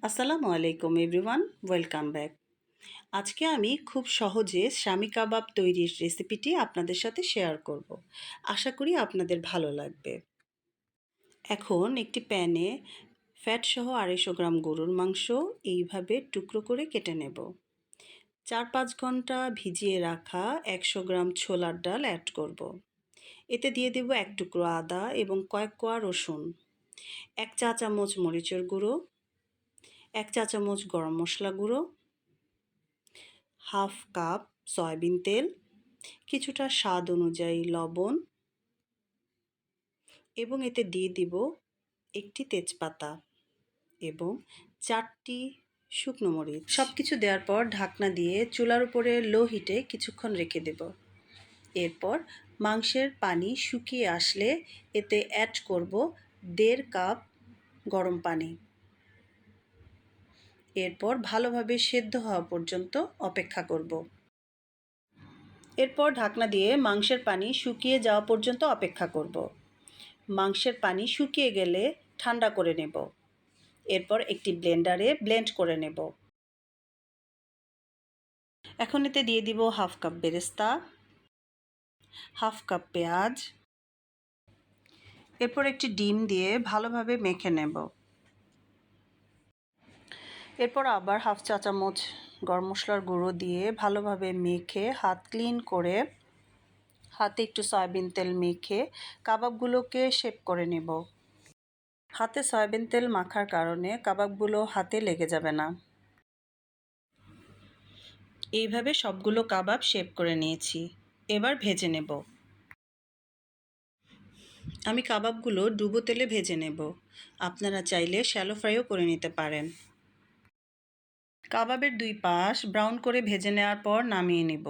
আসসালামু আলাইকুম everyone, welcome back. আজকে আমি খুব সহজে শামি কাবাব তৈরির রেসিপিটি আপনাদের সাথে শেয়ার করব। আশা করি আপনাদের ভালো লাগবে। এখন একটি প্যানে ফ্যাট সহ 250 গ্রাম গরুর মাংস এইভাবে টুকরো করে কেটে নেব। 4-5 ঘন্টা ভিজিয়ে রাখা 100 গ্রাম ছোলার ডাল অ্যাড করব। এতে দিয়ে দেব 1 টুকরো আদা এবং কয়েক কোয়া রসুন, 1 চা চামচ মরিচের গুঁড়ো, 1 চা চামচ গরম মশলা গুঁড়ো, হাফ কাপ সয়াবিন তেল, কিছুটা স্বাদ অনুযায়ী লবণ এবং এতে দিয়ে দিব একটি তেজপাতা এবং 4টি শুকনো মরিচ। সব কিছু দেওয়ার পর ঢাকনা দিয়ে চুলার উপরে লো হিটে কিছুক্ষণ রেখে দেব। এরপর মাংসের পানি শুকিয়ে আসলে এতে অ্যাড করব 1.5 কাপ গরম পানি। এরপর ভালোভাবে সেদ্ধ হওয়া পর্যন্ত অপেক্ষা করব। এরপর ঢাকনা দিয়ে মাংসের পানি শুকিয়ে যাওয়া পর্যন্ত অপেক্ষা করব। মাংসের পানি শুকিয়ে গেলে ঠান্ডা করে নেব। এরপর একটি ব্লেন্ডারে ব্লেন্ড করে নেব। এখন এতে দিয়ে দিব হাফ কাপ বেরেস্তা, হাফ কাপ পেঁয়াজ। এরপর একটি ডিম দিয়ে ভালোভাবে মেখে নেব। এরপর আবার হাফ চা চামচ গরম মশলার গুঁড়ো দিয়ে ভালোভাবে মেখে হাত ক্লিন করে হাতে একটু সয়াবিন তেল মেখে কাবাবগুলোকে শেপ করে নেব। হাতে সয়াবিন তেল মাখার কারণে কাবাবগুলো হাতে লেগে যাবে না। এইভাবে সবগুলো কাবাব শেপ করে নিয়েছি। এবার ভেজে নেব। আমি কাবাবগুলো ডুবো তেলে ভেজে নেব। আপনারা চাইলে শ্যালো ফ্রাইও করে নিতে পারেন। কাবাবের 2 পাশ ব্রাউন করে ভেজে নেওয়ার পর নামিয়ে নেব।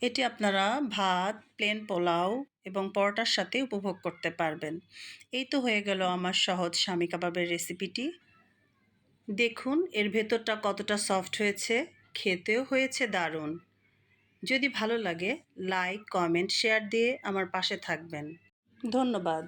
এটি আপনারা ভাত, প্লেন পোলাও এবং পরোটার সাথে উপভোগ করতে পারবেন। এই তো হয়ে গেল আমার সহজ শামি কাবাবের রেসিপিটি। দেখুন এর ভেতরটা কতটা সফট হয়েছে, খেতেও হয়েছে দারুণ। যদি ভালো লাগে লাইক, কমেন্ট, শেয়ার দিয়ে আমার পাশে থাকবেন। ধন্যবাদ।